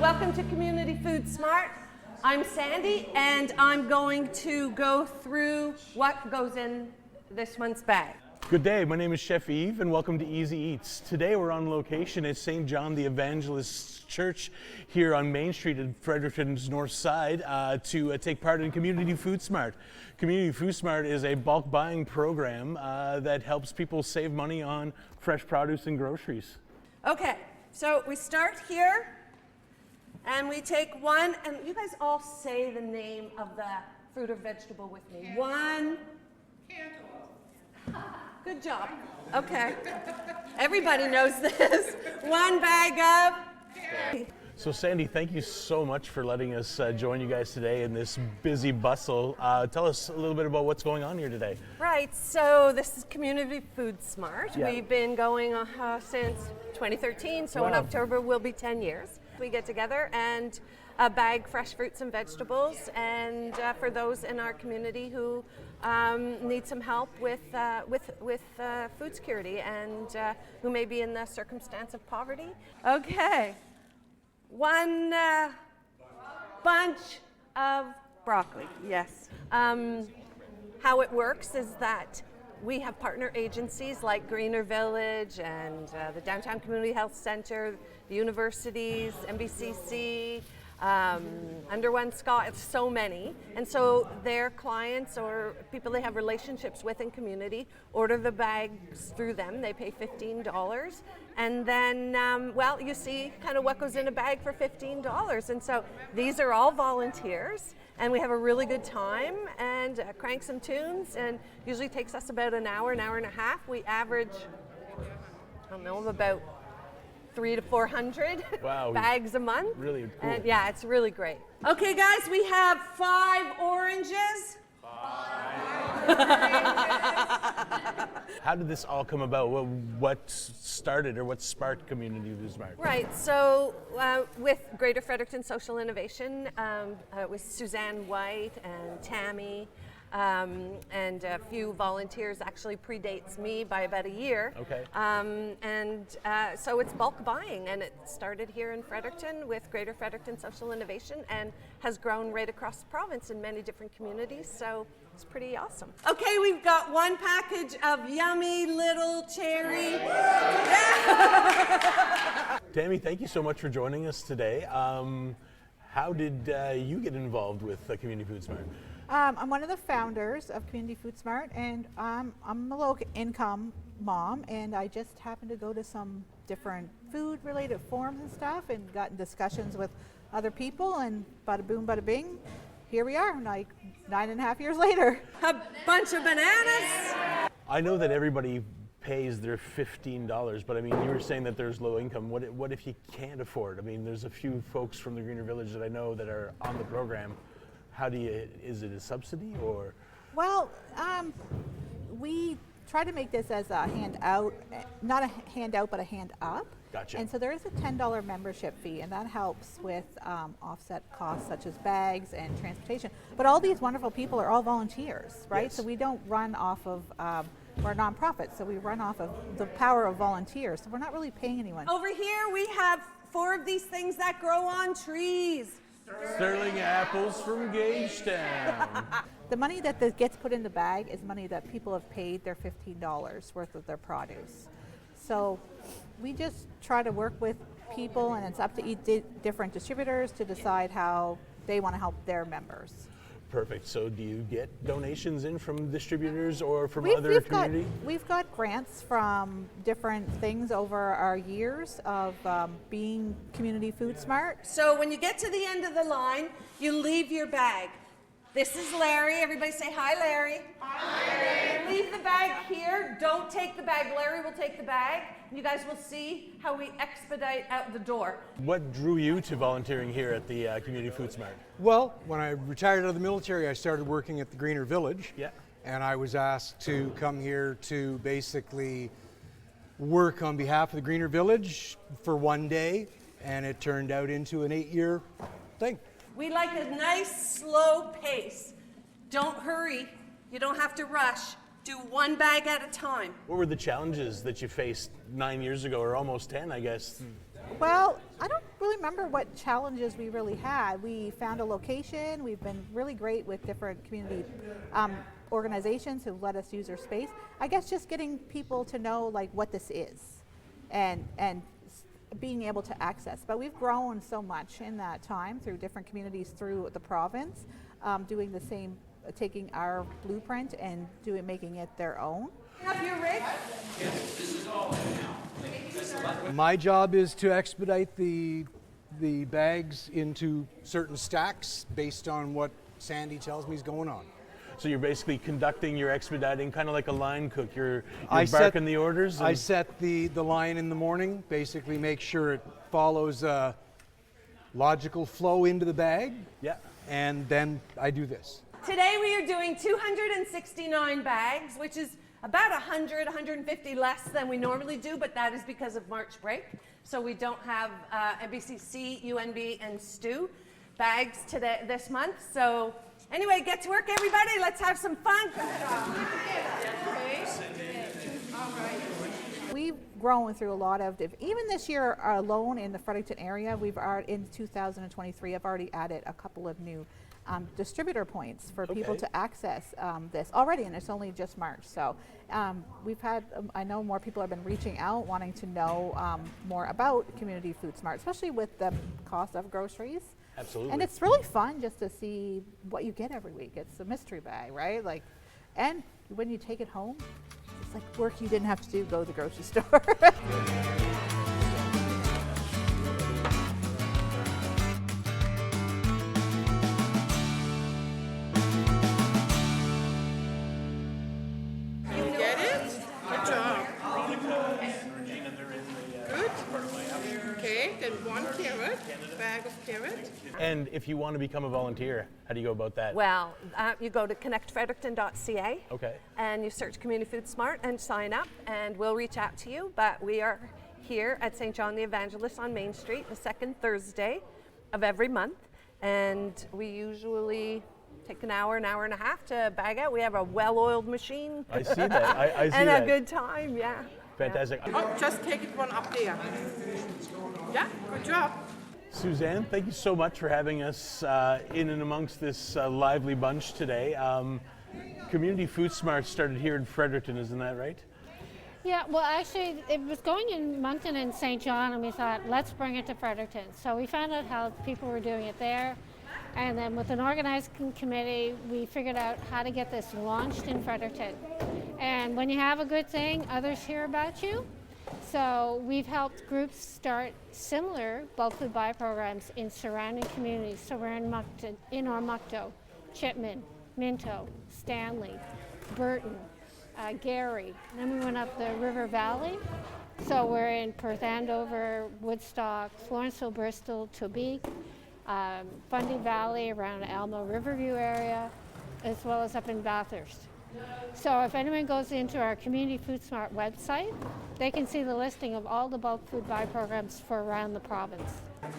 Welcome to Community Food Smart. I'm Sandy, and I'm going to go through what goes in this month's bag. Good day, my name is Chef Yves, and welcome to Easy Eats. Today we're on location at St. John the Evangelist's Church here on Main Street in Fredericton's north side to take part in Community Food Smart. Community Food Smart is a bulk buying program that helps people save money on fresh produce and groceries. Okay, so we start here, and we take one, and you guys all say the name of the fruit or vegetable with me. One. Cantaloupe. Good job. Okay. Everybody knows this. One bag of. So Sandy, thank you so much for letting us join you guys today in this busy bustle. Tell us a little bit about what's going on here today. Right, so this is Community Food Smart. Yeah. We've been going since 2013, so in October will be 10 years. We get together and bag fresh fruits and vegetables, and for those in our community who need some help with food security and who may be in the circumstance of poverty. Okay, one bunch of broccoli, yes. How it works is that we have partner agencies like Greener Village and the Downtown Community Health Center, the universities, MBCC, Under One Scott, it's so many. And so their clients or people they have relationships with in community order the bags through them. They pay $15. And then, you see kind of what goes in a bag for $15. And so these are all volunteers. And we have a really good time and crank some tunes, and usually takes us about an hour and a half. We average, about 300 to 400 bags a month. Really cool. And yeah, it's really great. Okay, guys, we have 5 oranges. How did this all come about? What started or what sparked Community Food Smart? Right, so with Greater Fredericton Social Innovation, with Suzanne White and Tammy, and a few volunteers, actually predates me by about a year. Okay. So it's bulk buying, and it started here in Fredericton with Greater Fredericton Social Innovation and has grown right across the province in many different communities, so it's pretty awesome. Okay, we've got one package of yummy little cherry. Tammy, thank you so much for joining us today. How did you get involved with Community Food Smart? I'm one of the founders of Community Food Smart, and I'm a low-income mom, and I just happened to go to some different food-related forums and stuff and got in discussions with other people, and bada boom, bada bing, here we are, like 9.5 years later. A bunch of bananas. I know that everybody pays their $15, but I mean, you were saying that there's low income. What if you can't afford? I mean, there's a few folks from the Greener Village that I know that are on the program. Is it a subsidy or? Well, we try to make this as a handout, not a handout, but a hand up. Gotcha. And so there is a $10 membership fee, and that helps with offset costs such as bags and transportation. But all these wonderful people are all volunteers, right? Yes. So we don't run off of, we're a nonprofit, so we run off of the power of volunteers. So we're not really paying anyone. Over here we have 4 of these things that grow on trees. Sterling apples from Gagetown. The money that gets put in the bag is money that people have paid their $15 worth of their produce. So we just try to work with people, and it's up to each different distributors to decide how they want to help their members. Perfect. So do you get donations in from distributors or from other community? We've got grants from different things over our years of being Community Food Smart. So when you get to the end of the line, you leave your bag. This is Larry. Everybody say hi, Larry. Hi, Larry. Leave the bag here. Don't take the bag. Larry will take the bag. You guys will see how we expedite out the door. What drew you to volunteering here at the Community Food Smart? Well, when I retired out of the military, I started working at the Greener Village. Yeah. And I was asked to come here to basically work on behalf of the Greener Village for one day, and it turned out into an 8-year thing. We like a nice, slow pace. Don't hurry. You don't have to rush. Do one bag at a time. What were the challenges that you faced 9 years ago, or almost 10, I guess? Well, I don't really remember what challenges we really had. We found a location. We've been really great with different community organizations who've let us use their space. I guess just getting people to know like what this is, and being able to access. But we've grown so much in that time through different communities through the province, doing the same, taking our blueprint and making it their own. Have your rig? My job is to expedite the bags into certain stacks based on what Sandy tells me is going on. So you're basically conducting your expediting, kind of like a line cook. You're I barking the orders? I set the line in the morning, basically make sure it follows a logical flow into the bag, Yeah. and then I do this. Today we are doing 269 bags, which is about 100, 150 less than we normally do, but that is because of March break. So we don't have MBCC, UNB, and STU bags this month. So anyway, get to work, everybody. Let's have some fun. We've grown through a lot of, even this year alone in the Fredericton area, in 2023, I've already added a couple of new distributor points for people to access this already, and it's only just March. So we've had, I know more people have been reaching out wanting to know more about Community Food Smart, especially with the cost of groceries. Absolutely. And it's really fun just to see what you get every week. It's a mystery bag, right? Like, and when you take it home, it's like work you didn't have to do, go to the grocery store. And 1 carrot, bag of carrot. And if you want to become a volunteer, how do you go about that? Well, you go to connectfredericton.ca Okay. and you search Community Food Smart and sign up, and we'll reach out to you. But we are here at St. John the Evangelist on Main Street the second Thursday of every month, and we usually take an hour and a half to bag out. We have a well-oiled machine. I see that. I see and that. a good time, yeah. Fantastic. Oh, just take it one up there. Yeah, good job. Suzanne, thank you so much for having us in and amongst this lively bunch today. Community Food Smart started here in Fredericton, isn't that right? Yeah, well, actually, it was going in Moncton and St. John, and we thought, let's bring it to Fredericton. So we found out how people were doing it there, and then with an organizing committee, we figured out how to get this launched in Fredericton. And when you have a good thing, others hear about you. So we've helped groups start similar bulk food buy programs in surrounding communities. So we're in Ormocto, Chipman, Minto, Stanley, Burton, Gary. Then we went up the River Valley. So we're in Perth Andover, Woodstock, Florenceville, Bristol, Tobique, Fundy Valley around Almo Riverview area, as well as up in Bathurst. So if anyone goes into our Community Food Smart website, they can see the listing of all the bulk food buy programs for around the province.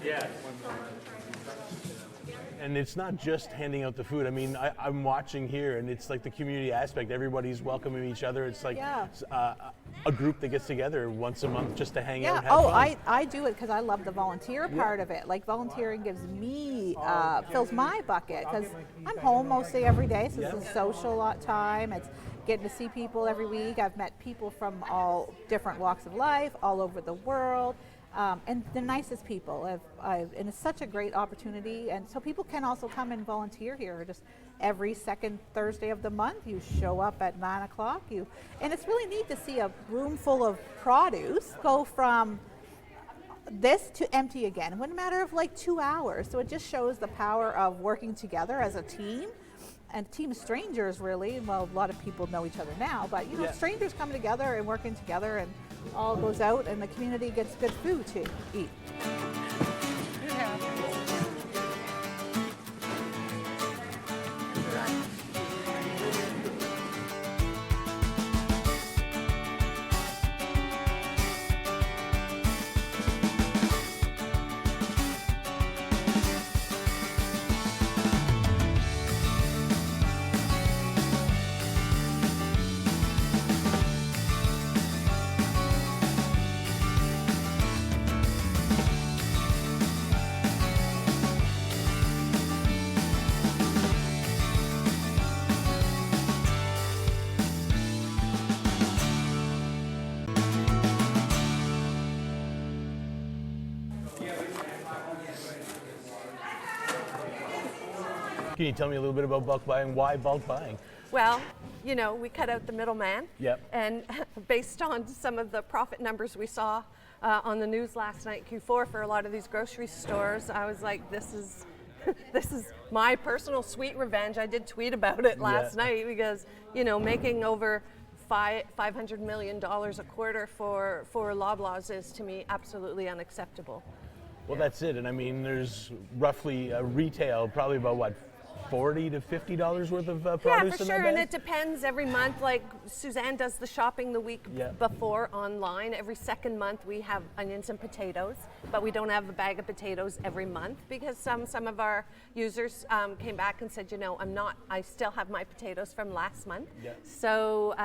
Yeah. And it's not just handing out the food. I mean, I'm watching here, and it's like the community aspect. Everybody's welcoming each other. It's like a group that gets together once a month just to hang out and have fun. I do it because I love the volunteer part of it. Like, volunteering gives me, fills my bucket, because I'm home mostly every day, so it's a social time. It's getting to see people every week. I've met people from all different walks of life, all over the world. And the nicest people. And it's such a great opportunity. And so people can also come and volunteer here. Just every second Thursday of the month, you show up at 9 o'clock. And it's really neat to see a room full of produce go from this to empty again in a matter of like 2 hours. So it just shows the power of working together as a team. And a team of strangers, really. Well, a lot of people know each other now, but strangers coming together and working together, and all goes out, and the community gets good food to eat. Can you tell me a little bit about bulk buying? Why bulk buying? Well, you know, we cut out the middleman. Yep. And based on some of the profit numbers we saw on the news last night, Q4, for a lot of these grocery stores, I was like, this is this is my personal sweet revenge. I did tweet about it last night because, you know, making over $500 million a quarter for Loblaws is, to me, absolutely unacceptable. Well, that's it. And I mean, there's roughly retail, probably about what, $40 to $50 worth of produce Yeah, for in that sure, bag? and it depends every month. Like Suzanne does the shopping the week before online. Every second month we have onions and potatoes, but we don't have a bag of potatoes every month because some of our users came back and said, you know, I still have my potatoes from last month. So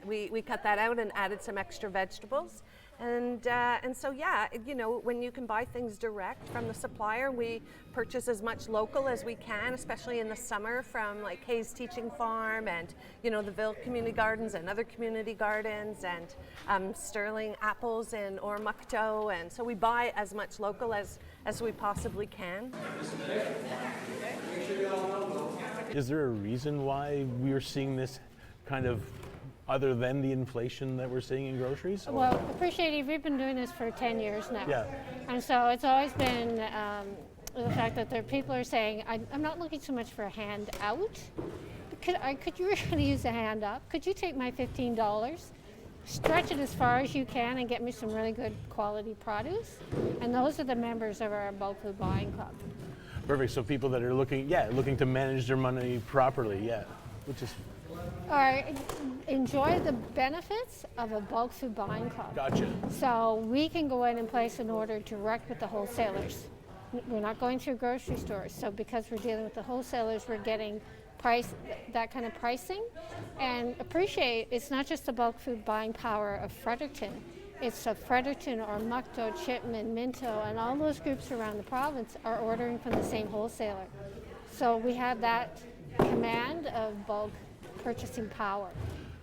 we cut that out and added some extra vegetables. And so, yeah, you know, when you can buy things direct from the supplier, we purchase as much local as we can, especially in the summer, from like Hayes Teaching Farm and, you know, the Ville Community Gardens and other community gardens, and Sterling Apples in Oromocto. And so we buy as much local as we possibly can. Is there a reason why we are seeing this kind of, other than the inflation that we're seeing in groceries? Well, appreciate it. We've been doing this for 10 years now. Yeah. And so it's always been the fact that people are saying, I'm not looking so much for a handout. Could you really use a hand up? Could you take my $15, stretch it as far as you can, and get me some really good quality produce? And those are the members of our bulk food buying club. Perfect. So people that are looking to manage their money properly, which is. Or enjoy the benefits of a bulk food buying club. Gotcha. So we can go in and place an order direct with the wholesalers. We're not going through grocery stores. So because we're dealing with the wholesalers, we're getting that kind of pricing. And appreciate it's not just the bulk food buying power of Fredericton. It's of Fredericton, Oromocto, Chipman, Minto, and all those groups around the province are ordering from the same wholesaler. So we have that command of bulk purchasing power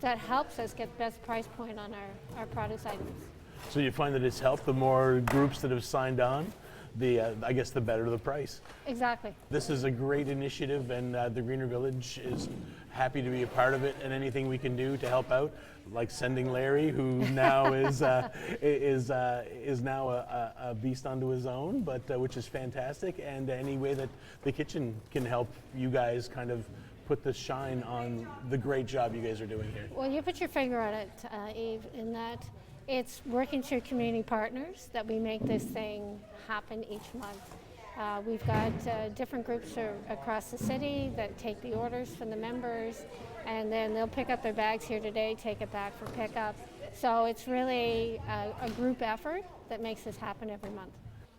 that helps us get the best price point on our produce items. So you find that it's helped the more groups that have signed on, I guess the better the price. Exactly. This is a great initiative, and the Greener Village is happy to be a part of it, and anything we can do to help out, like sending Larry, who now is now a beast unto his own, but which is fantastic, and any way that the kitchen can help you guys kind of put the shine on the great job you guys are doing here. Well, you put your finger on it, Yves, in that it's working through community partners that we make this thing happen each month. We've got different groups across the city that take the orders from the members, and then they'll pick up their bags here today, take it back for pickup. So it's really a group effort that makes this happen every month.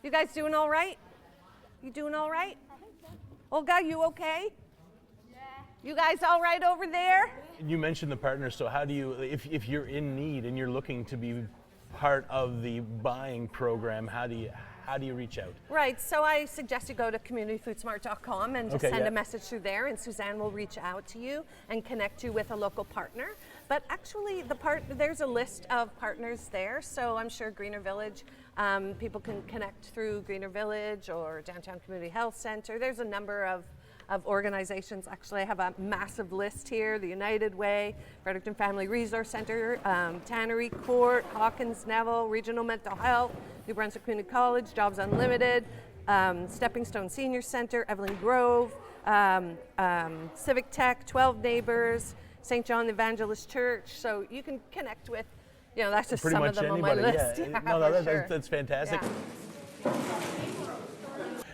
You guys doing all right? You doing all right? Olga, you okay? You guys all right over there? You mentioned the partners, so how do you, if you're in need and you're looking to be part of the buying program, how do you reach out? Right, so I suggest you go to communityfoodsmart.com and just send a message through there, and Suzanne will reach out to you and connect you with a local partner. But actually, there's a list of partners there, so I'm sure Greener Village, people can connect through Greener Village or Downtown Community Health Center. There's a number of organizations. Actually, I have a massive list here: the United Way, Fredericton Family Resource Center, Tannery Court, Hawkins Neville, Regional Mental Health, New Brunswick Community College, Jobs Unlimited, Stepping Stone Senior Center, Evelyn Grove, Civic Tech, 12 Neighbors, St. John the Evangelist Church. So you can connect with, you know, that's just pretty some much of them anybody. on my list. Yeah. Yeah, No, for sure. that's fantastic. Yeah.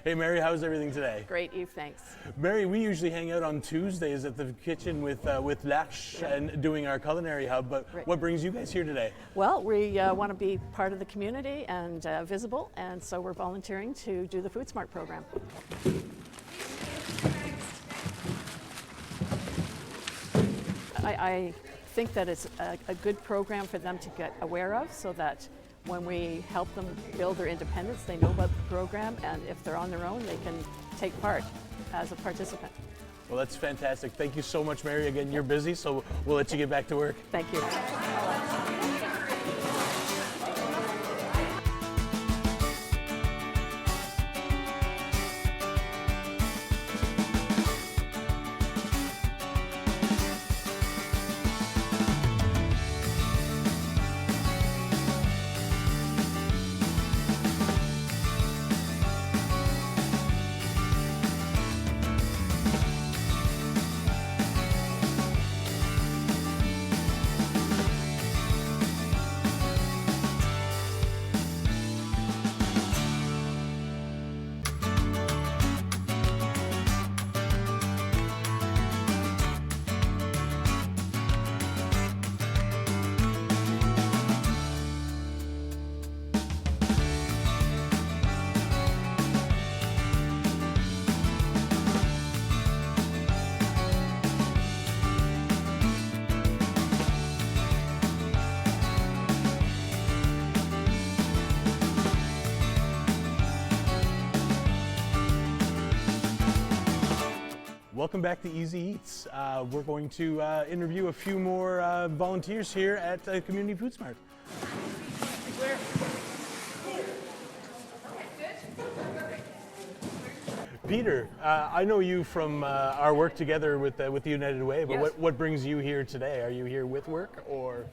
Hey Mary, how's everything today? Great, Yves, thanks. Mary, we usually hang out on Tuesdays at the kitchen with Lash and doing our culinary hub, but what brings you guys here today? Well, we want to be part of the community and visible, and so we're volunteering to do the Food Smart program. I think that it's a good program for them to get aware of, so that when we help them build their independence, they know about the program, and if they're on their own, they can take part as a participant. Well, that's fantastic. Thank you so much, Mary. Again, you're busy, so we'll let you get back to work. Thank you. welcome back to Easy Eats. We're going to interview a few more volunteers here at Community Food Smart. Peter, I know you from our work together with the United Way, but Yes. what brings you here today? Are you here with work or?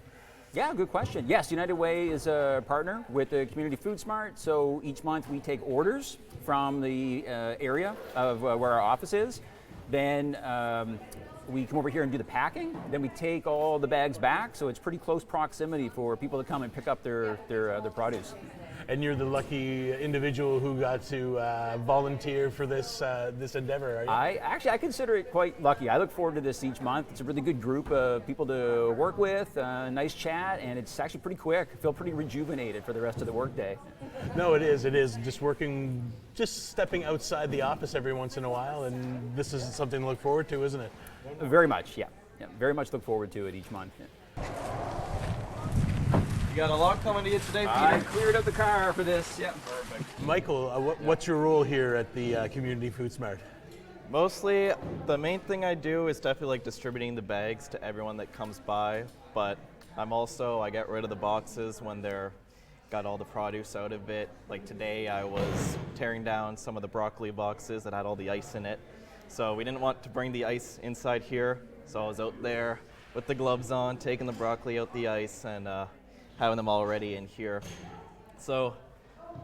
Yeah, good question. Yes, United Way is a partner with the Community Food Smart. So each month we take orders from the area of where our office is. Then we come over here and do the packing. Then we take all the bags back. So it's pretty close proximity for people to come and pick up their produce. And you're the lucky individual who got to volunteer for this endeavor, are you? I consider it quite lucky. I look forward to this each month. It's a really good group of people to work with, nice chat, and it's actually pretty quick. I feel pretty rejuvenated for the rest of the workday. No, it is. It is just stepping outside the office every once in a while, and this is something to look forward to, isn't it? Very much, yeah. Very much look forward to it each month. Yeah. You got a lot coming to you today, Peter? I cleared out the car for this, yeah. Perfect. Michael, what's your role here at the Community Food Smart? Mostly, the main thing I do is definitely like distributing the bags to everyone that comes by, but I get rid of the boxes when they're got all the produce out of it. Like today I was tearing down some of the broccoli boxes that had all the ice in it. So we didn't want to bring the ice inside here, so I was out there with the gloves on, taking the broccoli out the ice and having them all ready in here. So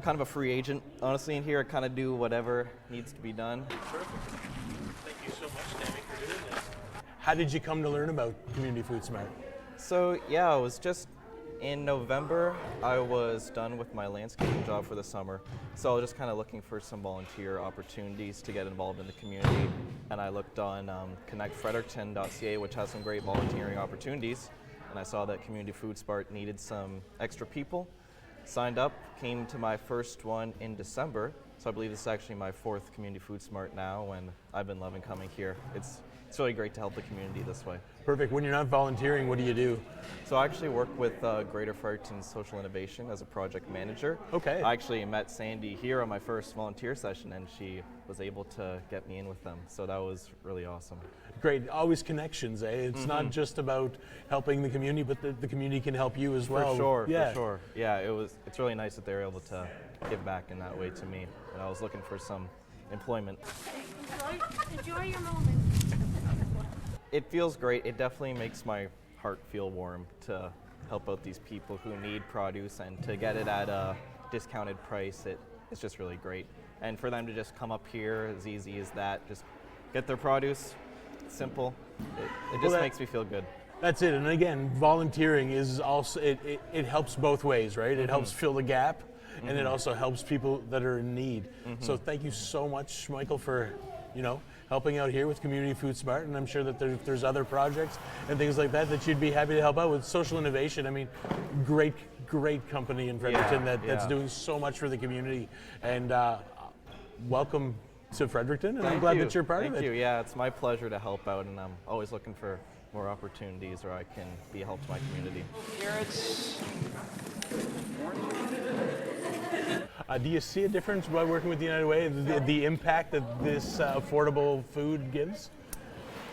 kind of a free agent, honestly, in here. I kind of do whatever needs to be done. Perfect. Thank you so much, Tammy, for doing this. How did you come to learn about Community Food Smart? So yeah, I was just in November, I was done with my landscaping job for the summer. So I was just kind of looking for some volunteer opportunities to get involved in the community. And I looked on connectfrederickton.ca, which has some great volunteering opportunities. And I saw that Community Food Smart needed some extra people. Signed up, came to my first one in December. So I believe this is actually my 4th Community Food Smart now, and I've been loving coming here. It's really great to help the community this way. Perfect. When you're not volunteering, what do you do? So I actually work with Greater Fredericton Social Innovation as a project manager. Okay. I actually met Sandy here on my first volunteer session, and she was able to get me in with them. So that was really awesome. Great. Always connections, eh? It's not just about helping the community, but the community can help you as well. For sure, Yeah. for sure. Yeah, it's really nice that they're able to give back in that way to me. And I was looking for some employment. Enjoy your moment. It feels great. It definitely makes my heart feel warm to help out these people who need produce, and to get it at a discounted price. It's just really great. And for them to just come up here as easy as that, just get their produce, it's simple. It just makes me feel good. That's it. And again, volunteering is also, it helps both ways, right? It helps fill the gap, and it also helps people that are in need. So thank you so much, Michael, for helping out here with Community Food Smart, and I'm sure that there's other projects and things like that you'd be happy to help out with. Social Innovation, I mean, great company in Fredericton that's doing so much for the community, and welcome to Fredericton, and I'm glad that you're part of it. Thank you. Yeah, it's my pleasure to help out, and I'm always looking for more opportunities where I can be a help to my community. Carrots. Do you see a difference by working with the United Way, the impact that this affordable food gives?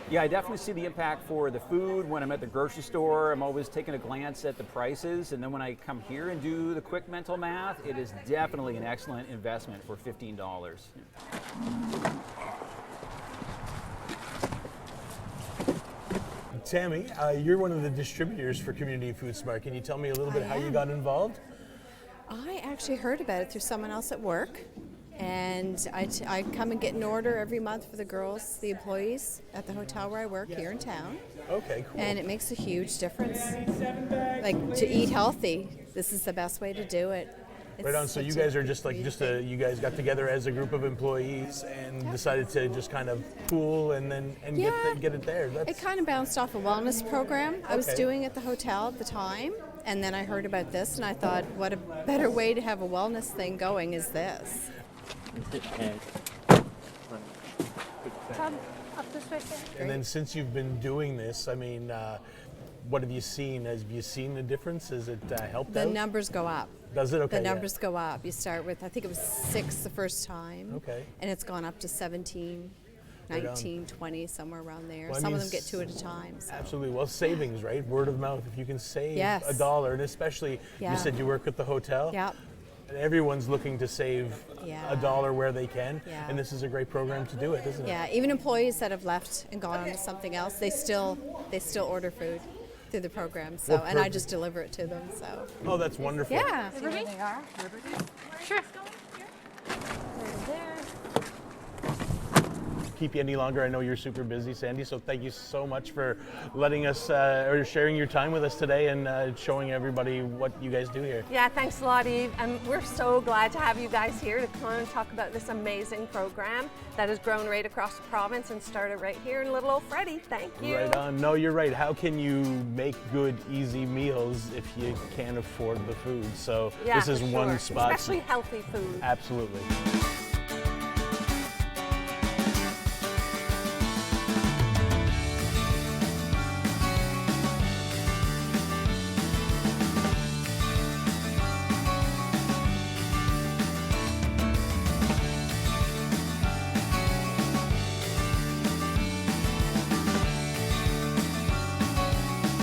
Yeah, I definitely see the impact for the food. When I'm at the grocery store, I'm always taking a glance at the prices, and then when I come here and do the quick mental math, it is definitely an excellent investment for $15. Tammy, you're one of the distributors for Community Food Smart. Can you tell me a little bit how you got involved? I actually heard about it through someone else at work, and I come and get an order every month for the girls, the employees at the hotel where I work here in town. Okay, cool. And it makes a huge difference. Like, to eat healthy, this is the best way to do it. Right on. So you guys are you guys got together as a group of employees and decided to just kind of pool and get it there. It kind of bounced off a wellness program I was Okay. doing at the hotel at the time, and then I heard about this, and I thought, what a better way to have a wellness thing going is this. Come up this way, sir. And then since you've been doing this, I mean, what have you seen? Have you seen the difference? Has it helped The out? numbers go up. Does it? Okay. The yeah. numbers go up. You start with, I think it was 6 the first time. Okay. And it's gone up to 17. Right on. 19, 20, somewhere around there. Well, I Some mean, of them get 2 at a time. So. Absolutely. Well, savings, right? Word of mouth. If you can save Yes. $1, and especially Yeah. you said you work at the hotel. Yep. And everyone's looking to save Yeah. $1 where they can, Yeah. and this is a great program to do it, isn't it? Yeah, even employees that have left and gone on to something else, they still order food through the program. So, Well, and I perfect. just deliver it to them. So, Oh, that's wonderful. yeah. Sure. Keep you any longer. I know you're super busy, Sandy, so thank you so much for letting us or sharing your time with us today and showing everybody what you guys do here. Yeah, thanks a lot, Yves. And we're so glad to have you guys here to come and talk about this amazing program that has grown right across the province and started right here in little old Freddie. Thank you. Right on. No, you're right. How can you make good, easy meals if you can't afford the food? So Yeah, this is for one sure. spot. Especially healthy food. Absolutely.